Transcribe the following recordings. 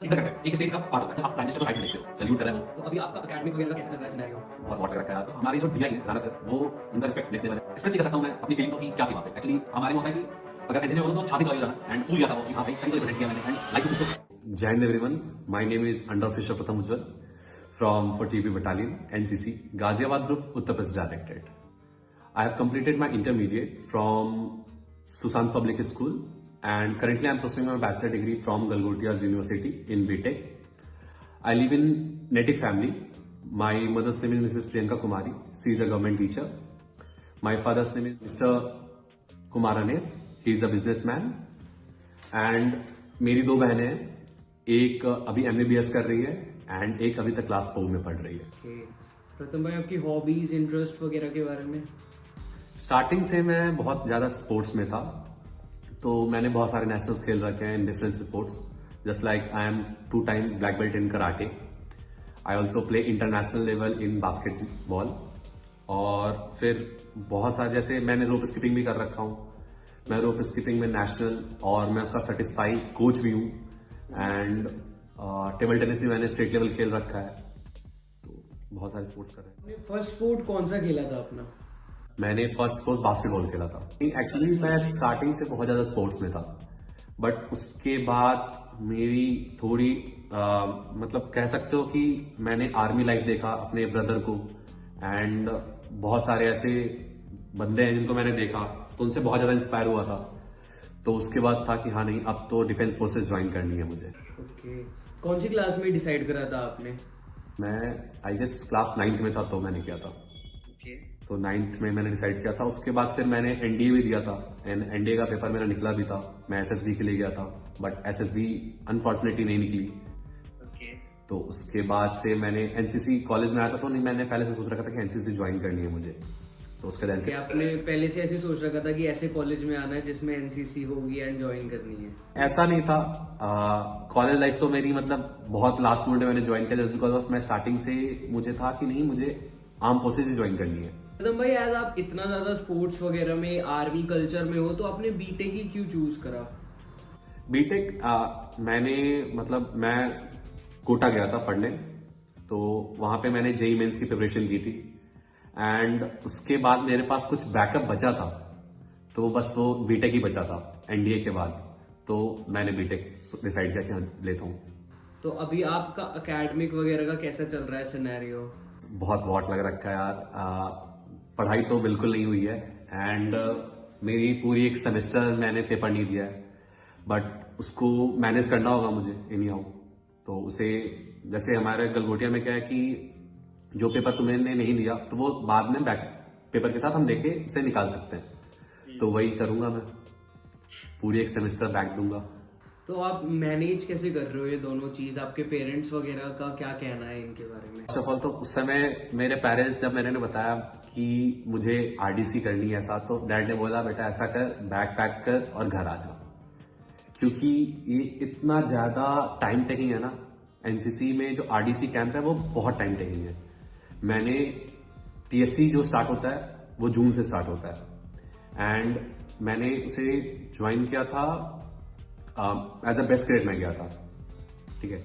Interconnected एक stage का part होता है। आप प्राइम मिनिस्टर को राइट में देखते हो, सैल्यूट कर रहे हो। तो अभी आपका एकेडमिक वगैरह का कैसा चल रहा है सिनेरियो? बहुत वॉट कर रखा है यार। हमारी जो डीआई है राणा सर, वो उनका रिस्पेक्ट नेक्स्ट लेवल है। एक्सप्रेस नहीं कर सकता हूं मैं अपनी फीलिंग को कि क्या थी वहां पे। एक्चुअली हमारे में होता है कि अगर एनसीसी बोलूं तो छाती तो जाना एंड फूल गया था वो कि हां भाई कहीं तो रिप्रेजेंट किया मैंने and like to. Jai Hind everyone. My name is Under Officer Pratham Ujjwal from 40B Battalion, NCC, Ghaziabad Group, Uttar Pradesh Directorate. I have completed my intermediate from Susant Public School and currently I am pursuing my bachelor degree from Galgotias University in BTech. I live in native family. My mother's name is Mrs. Priyanka Kumari. She is a government teacher. My father's name is Mr. Kumaranes. He is a businessman. And मेरी दो बहनें हैं, एक अभी MBBS कर रही है and एक अभी तक क्लास 4 में पढ़ रही है। Okay. प्रथम भाई आपकी हॉबीज इंटरेस्ट वगैरह के बारे में? स्टार्टिंग से मैं बहुत ज्यादा स्पोर्ट्स में था, तो मैंने बहुत सारे नेशनल्स खेल रखे हैं in different sports. Just like I am 2 time black belt in karate. I also play international level in basketball. और फिर बहुत सारे, जैसे मैंने रोप स्किपिंग भी कर रखा हूँ। मैं रोप स्किपिंग में नेशनल और मैं उसका सर्टिफाई कोच भी हूँ। एंड टेबल टेनिस भी मैंने स्टेट लेवल खेल रखा है। तो बहुत सारे स्पोर्ट्स कर रहे हैं। फर्स्ट स्पोर्ट कौन सा खेला था अपना? मैंने फर्स्ट स्पोर्ट्स बास्केटबॉल खेला था। एक्चुअली मैं स्टार्टिंग से बहुत ज्यादा स्पोर्ट्स में था, बट उसके बाद मेरी थोड़ी मतलब कह सकते हो कि मैंने आर्मी लाइफ देखा अपने ब्रदर को एंड बहुत सारे ऐसे बंदे हैं जिनको मैंने देखा, तो उनसे बहुत ज्यादा इंस्पायर हुआ था। तो उसके बाद था कि हाँ नहीं, अब तो डिफेंस फोर्सेस ज्वाइन करनी है मुझे। ओके। कौन सी क्लास में डिसाइड करा था आपने? मैं आई गेस क्लास 9th में था तो मैंने किया था। ओके। तो 9th में मैंने डिसाइड किया था। उसके बाद फिर मैंने एनडीए भी दिया था एंड एनडीए का पेपर मेरा निकला भी था। मैं एसएसबी के लिए गया था, बट एसएसबी अनफॉर्चुनेटली नहीं निकली। ओके। तो उसके बाद से मैंने एनसीसी कॉलेज में आया था, तो नहीं, मैंने पहले से सोच रखा था कि एनसीसी ज्वाइन करनी है मुझे। तो उसके बाद आपने पहले से ऐसे सोच रखा था कि ऐसे कॉलेज में आना है जिसमें एनसीसी होगी एंड ज्वाइन करनी है? ऐसा नहीं था। कॉलेज लाइफ तो मेरी मतलब बहुत लास्ट मोमेंट में मैंने ज्वाइन किया, जस्ट बिकॉज ऑफ मैं स्टार्टिंग से मुझे था कि नहीं, मुझे आर्म फोर्सेज ज्वाइन करनी है। प्रथम भाई, एज आप इतना ज्यादा स्पोर्ट्स वगैरह में आर्मी कल्चर में हो, तो आपने बीटेक ही क्यों चूज करा? बीटेक मैंने मतलब मैं कोटा गया था पढ़ने, तो वहां पे मैंने जेई मेंस की प्रिपरेशन की थी एंड उसके बाद मेरे पास कुछ बैकअप बचा था, तो बस वो बीटेक ही बचा था एनडीए के बाद। तो मैंने बीटेक डिसाइड किया कि हाँ लेता हूँ। तो अभी आपका एकेडमिक वगैरह का कैसा चल रहा है सिनेरियो? बहुत वॉट लग रखा है यार। पढ़ाई तो बिल्कुल नहीं हुई है एंड मेरी पूरी एक सेमेस्टर मैंने पेपर नहीं दिया है, बट उसको मैनेज करना होगा मुझे एनी हाउ। तो उसे, जैसे हमारे गलगोटिया में क्या है कि जो पेपर तुमने नहीं दिया तो वो बाद में बैक पेपर के साथ हम देके उसे निकाल सकते हैं। तो वही करूंगा मैं, पूरी एक सेमेस्टर बैक दूंगा। तो आप मैनेज कैसे कर रहे हो ये दोनों चीज? आपके पेरेंट्स वगैरह का क्या कहना है इनके बारे में? फर्स्ट ऑफ ऑल तो उस समय मेरे पेरेंट्स, जब मैंने बताया कि मुझे आरडीसी करनी है ऐसा, तो डैड ने बोला बेटा ऐसा कर, बैग पैक कर और घर आ जा। क्योंकि ये इतना ज्यादा टाइम टेकिंग है ना, एनसीसी में जो आरडीसी कैंप है वो बहुत टाइम टेकिंग है। मैंने टीएससी जो स्टार्ट होता है वो जून से स्टार्ट होता है एंड मैंने उसे ज्वाइन किया था एज अ बेस्ट ग्रेड में गया था, ठीक है।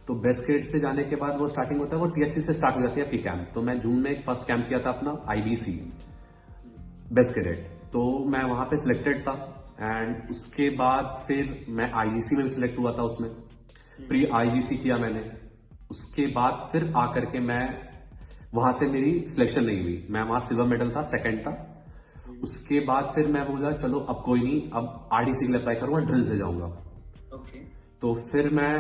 तो बेस्ट ग्रेड से जाने के बाद वो स्टार्टिंग होता है, वो टीएससी से स्टार्ट हो जाती है पी कैंप। तो मैं जून में एक फर्स्ट कैंप किया था अपना आईबीसी बेस्ट ग्रेड, तो मैं वहां पे सिलेक्टेड था एंड उसके बाद फिर मैं आईजीसी में भी सिलेक्ट हुआ था। उसमें प्री आईजीसी किया मैंने। उसके बाद फिर आकर के मैं वहां से मेरी सिलेक्शन नहीं हुई, मैं वहां सिल्वर मेडल था, सेकंड था। उसके बाद फिर मैं बोला चलो अब कोई नहीं, अब आरडीसी के लिए अप्लाई करूंगा, ड्रिल से जाऊंगा। ओके। तो फिर मैं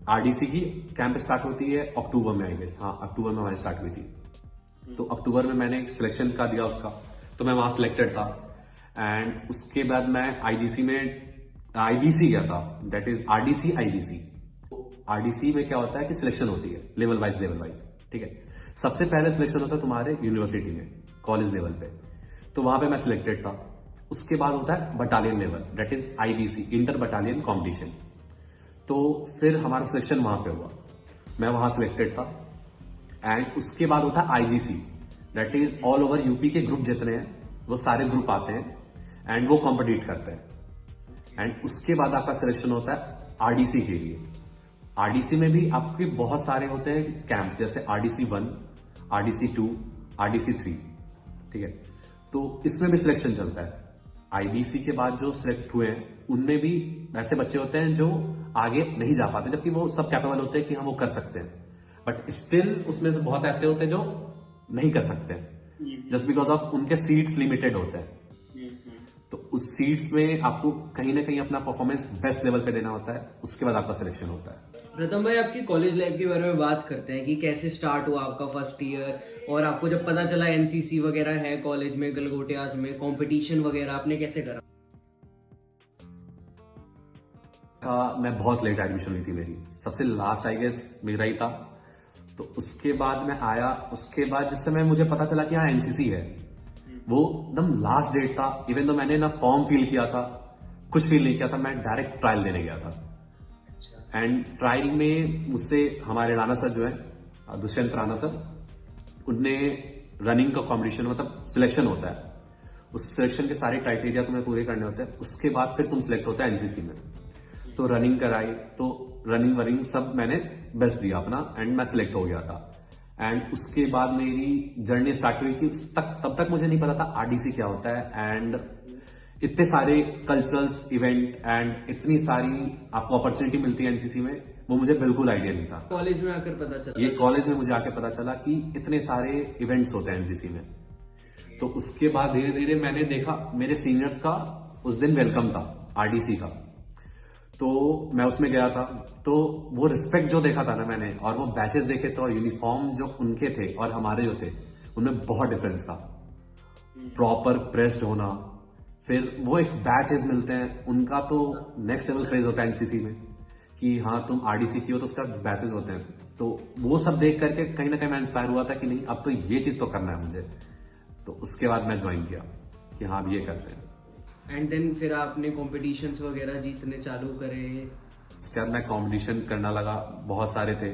आरडीसी की कैंप स्टार्ट होती है अक्टूबर में, आई गेस, हाँ अक्टूबर में हमारी स्टार्ट हुई थी। तो अक्टूबर में मैंने सिलेक्शन का दिया उसका, तो मैं वहां सिलेक्टेड था एंड उसके बाद मैं आईजीसी में आईबीसी गया था, that is RDC IBC. RDC में क्या होता है कि सिलेक्शन होती है लेवल वाइज, ठीक है। सबसे पहले सिलेक्शन होता है तुम्हारे यूनिवर्सिटी में, कॉलेज लेवल पे, तो वहां पे मैं सिलेक्टेड था। उसके बाद होता है battalion level, that is IBC, inter battalion competition. तो फिर हमारा सिलेक्शन वहां पे हुआ, मैं वहां सिलेक्टेड था एंड उसके बाद होता है IGC, that is all over UP के ग्रुप जितने हैं वो सारे ग्रुप आते हैं एंड वो कॉम्पिटिट करते हैं एंड उसके बाद आपका सिलेक्शन होता है आरडीसी के लिए। आरडीसी में भी आपके बहुत सारे होते हैं कैंप्स, जैसे आरडीसी 1, आरडीसी 2, आरडीसी 3, ठीक है। तो इसमें भी सिलेक्शन चलता है। आईबीसी के बाद जो सिलेक्ट हुए हैं उनमें भी ऐसे बच्चे होते हैं जो आगे नहीं जा पाते, जबकि वो सब कैपेबल होते हैं कि हम वो कर सकते हैं, बट स्टिल उसमें तो बहुत ऐसे होते हैं जो नहीं कर सकते जस्ट बिकॉज ऑफ उनके सीट्स लिमिटेड होते हैं। तो उस सीट्स में आपको कहीं ना कहीं अपना परफॉर्मेंस बेस्ट लेवल पे देना होता है, उसके बाद आपका सिलेक्शन होता है। प्रथम भाई, आपकी कॉलेज लाइफ के बारे में बात करते हैं कि कैसे स्टार्ट हुआ आपका फर्स्ट ईयर, और आपको जब पता चला एनसीसी वगैरह है कॉलेज में, गलगोटियाज में कंपटीशन वगैरह, आपने कैसे करा? मैं बहुत लेट एडमिशन हुई थी मेरी, सबसे लास्ट आई गेस मेरा ही था। तो उसके बाद मैं आया, उसके बाद जिस समय मुझे पता चला कि हाँ एनसीसी है, वो एकदम लास्ट डेट था। इवन तो मैंने ना फॉर्म फिल किया था, कुछ फील नहीं किया था, मैं डायरेक्ट ट्रायल देने गया था। एंड ट्रायल में मुझसे हमारे राणा सर जो है, दुष्यंत राणा सर, उनने रनिंग का कॉम्पिटिशन, मतलब सिलेक्शन होता है, उस सिलेक्शन के सारे क्राइटेरिया तुम्हें पूरे करने होते हैं, उसके बाद फिर तुम सिलेक्ट होता है एनसीसी में। तो रनिंग कराई, तो रनिंग वनिंग सब मैंने बेस्ट दिया अपना, एंड मैं सिलेक्ट हो गया था। एंड उसके बाद मेरी जर्नी स्टार्ट हुई कि तब तक मुझे नहीं पता था आरडीसी क्या होता है, एंड इतने सारे कल्चरल्स इवेंट एंड इतनी सारी आपको अपॉर्चुनिटी मिलती है एनसीसी में, वो मुझे बिल्कुल आइडिया नहीं था। कॉलेज में आकर पता चला? ये कॉलेज में मुझे आके पता चला कि इतने सारे इवेंट्स होते हैं एनसीसी में। तो उसके बाद धीरे धीरे मैंने देखा, मेरे सीनियर्स का उस दिन वेलकम था आरडीसी का, तो मैं उसमें गया था। तो वो रिस्पेक्ट जो देखा था ना मैंने, और वो बैचेस देखे थे, और यूनिफॉर्म जो उनके थे और हमारे जो थे, उनमें बहुत डिफरेंस था। प्रॉपर प्रेस्ड होना, फिर वो एक बैचेस मिलते हैं उनका, तो नेक्स्ट लेवल क्रेज होता है एनसीसी में कि हाँ तुम आरडीसी की हो तो उसका बैचेस होते हैं। तो वो सब देख करके कहीं ना कहीं मैं इंस्पायर हुआ था कि नहीं, अब तो ये चीज तो करना है मुझे। तो उसके बाद मैं ज्वाइन किया कि हाँ अब ये करते हैं। एंड देन फिर आपने कॉम्पिटिशन्स वगैरह जीतने चालू करे? उसके बाद मैं कंपटीशन करना लगा, बहुत सारे थे,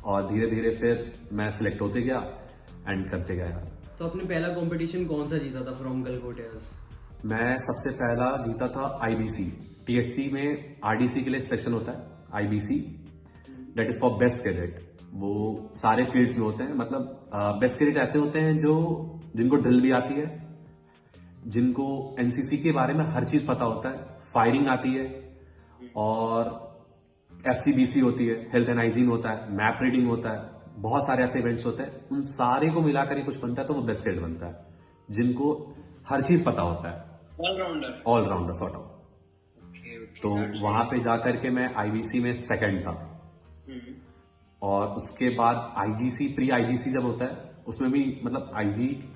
और धीरे धीरे फिर मैं सिलेक्ट होते गया एंड करते गया। तो आपने पहला कंपटीशन कौन सा जीता था फ्रॉम गलगोटियाज? मैं सबसे पहला जीता था आईबीसी। टीएससी में आरडीसी के लिए सिलेक्शन होता है, IBC that is for best cadet. वो सारे फील्ड्स में होते हैं, मतलब बेस्ट कैडेट ऐसे होते हैं जो जिनको ड्रिल भी आती है, जिनको एनसीसी के बारे में हर चीज पता होता है, फायरिंग आती है, और एफसीबीसी होती है, हेल्थ एंड हाइजीन होता है, मैप रीडिंग होता है, बहुत सारे ऐसे इवेंट्स होते हैं। उन सारे को मिलाकर ही कुछ बनता है, तो वो बेस्ट कैडेट बनता है, जिनको हर चीज पता होता है, ऑलराउंडर सॉर्ट ऑफ। तो वहां पे जाकर के मैं आईबीसी में सेकंड था, और उसके बाद आईजीसी, प्री आईजीसी जब होता है, उसमें भी मतलब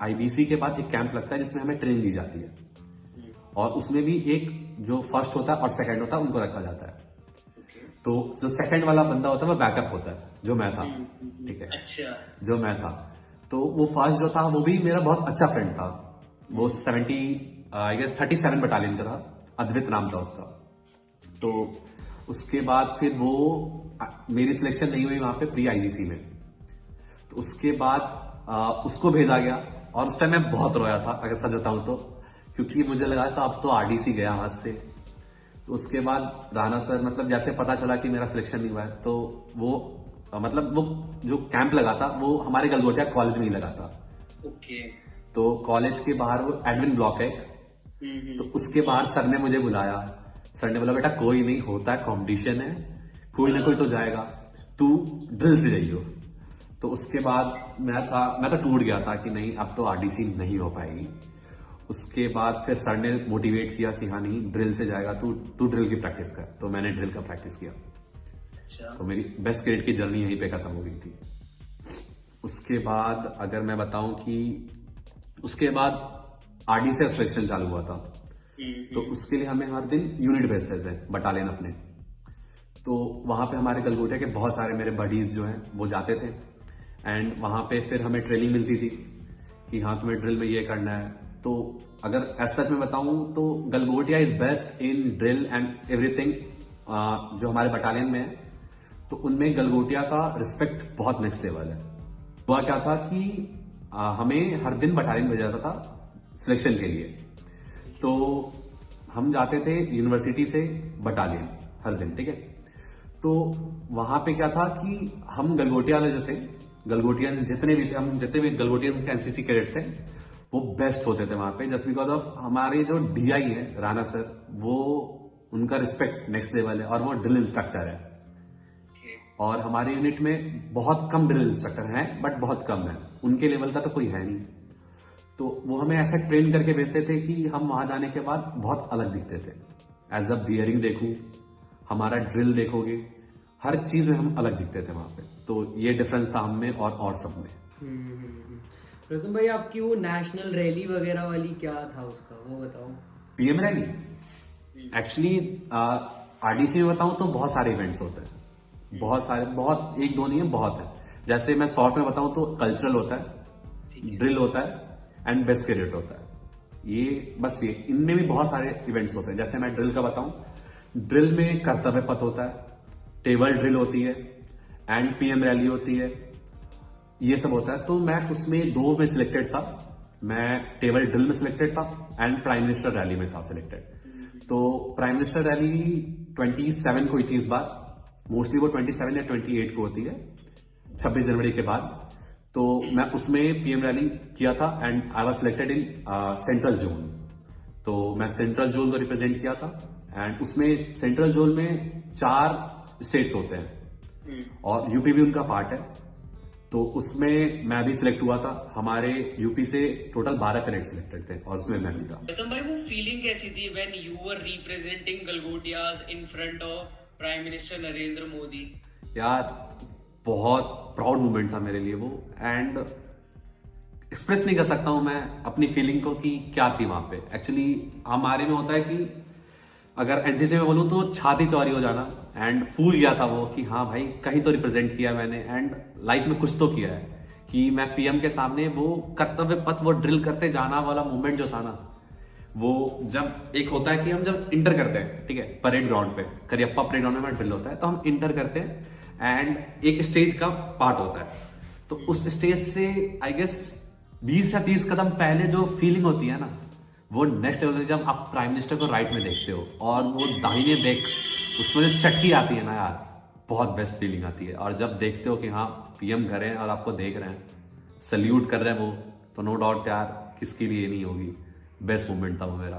आईबीसी के बाद एक कैंप लगता है जिसमें हमें ट्रेनिंग दी जाती है, और उसमें भी एक जो फर्स्ट होता है और सेकंड होता है उनको रखा जाता है। तो जो सेकंड वाला बंदा होता है वो बैकअप होता है, जो मैं था, ठीक है। अच्छा। जो मैं था, तो वो फर्स्ट जो था वो भी मेरा बहुत अच्छा फ्रेंड था। वो 37 बटालियन का था, अद्वित नाम था उसका। तो उसके बाद फिर वो मेरी सिलेक्शन नहीं हुई वहां पे प्री आईजीसी में, तो उसके बाद उसको भेजा गया, और उस टाइम मैं बहुत रोया था अगर सच बताऊं तो, क्योंकि मुझे लगा था अब तो आरडीसी गया हाथ से। तो उसके बाद राणा सर, मतलब जैसे पता चला कि मेरा सिलेक्शन नहीं हुआ है, तो वो मतलब वो जो कैंप लगा था वो हमारे गलगोटिया कॉलेज में ही लगा था। ओके। तो कॉलेज के बाहर वो एडमिन ब्लॉक है, तो उसके बाहर सर ने मुझे बुलाया। सर ने बोला बेटा कोई नहीं, होता है कंपटीशन है, कोई ना कोई तो जाएगा, तू ड्रिल से जाइयो। तो उसके बाद मैं तो टूट गया था कि नहीं अब तो आरडीसी नहीं हो पाएगी। उसके बाद फिर सर ने मोटिवेट किया कि हाँ नहीं ड्रिल से जाएगा, तू ड्रिल की प्रैक्टिस कर। तो मैंने ड्रिल का प्रैक्टिस किया। अच्छा। तो मेरी बेस्ट क्रिकेट की जर्नी यहीं पे खत्म हो गई थी। उसके बाद अगर मैं बताऊं कि उसके बाद आरडी से सिलेक्शन चालू हुआ था, तो उसके लिए हमें हर दिन यूनिट भेजते थे, बटालियन अपने। तो वहां पे हमारे गलगोटिया के बहुत सारे मेरे बडीज जो हैं वो जाते थे, एंड वहां पे फिर हमें ट्रेनिंग मिलती थी कि हाँ तुम्हें ड्रिल में ये करना है। तो अगर एज सच में बताऊं तो Galgotia is best in drill and everything. जो हमारे बटालियन में है तो उनमें गलगोटिया का रिस्पेक्ट बहुत नेक्स्ट लेवल है। हुआ क्या था कि हमें हर दिन बटालियन भेजा जाता था सिलेक्शन के लिए। तो हम जाते थे यूनिवर्सिटी से बटालियन हर दिन, ठीक है। तो वहां पे क्या था कि हम गलगोटिया वाले जो थे, गलगोटियन जितने भी थे, हम जितने भी गलगोटियन के एनसीसी कैडेट थे, वो बेस्ट होते थे वहां पे, जस्ट बिकॉज ऑफ हमारे जो डीआई है राणा सर, वो उनका रिस्पेक्ट नेक्स्ट लेवल है और वो ड्रिल इंस्ट्रक्टर है। और हमारे यूनिट में बहुत कम ड्रिल इंस्ट्रक्टर हैं, बट बहुत कम है, उनके लेवल का तो कोई है नहीं। तो वो हमें ऐसा ट्रेन करके भेजते थे कि हम वहां जाने के बाद बहुत अलग दिखते थे। एज अ बियरिंग देखूं, हमारा ड्रिल देखोगे, हर चीज में हम अलग दिखते थे वहां पे। तो ये डिफरेंस था हम में और सब में। प्रथम भाई, आपकी वो नेशनल रैली वगैरह वाली क्या था उसका, वो बताओ। पीएम रैली एक्चुअली आरडीसी में बताऊं तो बहुत सारे इवेंट्स होते हैं, बहुत सारे, बहुत एक दो नहीं है, बहुत है। जैसे मैं शॉर्ट में बताऊं तो कल्चरल होता है, ड्रिल होता है एंड बेस्ट कैडेट होता है। ये बस ये इनमें भी बहुत सारे इवेंट्स होते हैं। जैसे मैं ड्रिल का बताऊं, ड्रिल में कर्तव्य पथ होता है, टेबल ड्रिल होती है एंड पीएम रैली होती है, ये सब होता है। तो मैं उसमें 2 में सिलेक्टेड था। मैं टेबल ड्रिल में सिलेक्टेड था एंड प्राइम मिनिस्टर रैली में था सिलेक्टेड। तो प्राइम मिनिस्टर रैली 27 को हुई थी इस बार, मोस्टली वो 27 या 28 को होती है, 26 जनवरी के बाद। तो मैं उसमें पीएम रैली किया था and I was selected in central zone. तो मैं सेंट्रल जोन को रिप्रेजेंट किया था एंड उसमें सेंट्रल जोन में 4 स्टेट्स होते हैं और यूपी भी उनका पार्ट है। तो उसमें मैं भी सिलेक्ट हुआ था। हमारे यूपी से टोटल 12 कैडेट सिलेक्टेड थे और उसमें मैं भी था। प्रथम भाई, वो फीलिंग कैसी थी when you were representing Galgotias in front of prime minister Narendra Modi? यार बहुत प्राउड मोमेंट था मेरे लिए वो, एंड एक्सप्रेस नहीं कर सकता हूं मैं अपनी फीलिंग को कि क्या थी वहां पे। एक्चुअली हमारे में होता है कि अगर एनसीसी में बोलूं तो छाती चौड़ी हो जाना, एंड फूल गया था वो कि हाँ भाई कहीं तो रिप्रेजेंट किया मैंने एंड लाइफ में कुछ तो किया है। कि मैं पीएम के सामने वो कर्तव्य पथ वो ड्रिल करते जाना वाला मोमेंट जो था ना, वो जब एक होता है कि हम जब इंटर करते हैं, ठीक है, परेड ग्राउंड पे, करियप्पा परेड ग्राउंड में ड्रिल होता है, तो हम इंटर करते हैं एंड एक स्टेज का पार्ट होता है। तो उस स्टेज से आई गेस 20 या 30 कदम पहले जो फीलिंग होती है ना, वो नेक्स्ट लेवल। जब आप प्राइम मिनिस्टर को राइट में देखते हो और वो दाहिने देख, उसमें जो चटकी आती है ना यार, बहुत बेस्ट फीलिंग आती है। और जब देखते हो कि हाँ पीएम घर हैं और आपको देख रहे हैं, सल्यूट कर रहे हैं वो, तो नो डाउट यार किसके लिए नहीं होगी, बेस्ट मोमेंट था वो मेरा।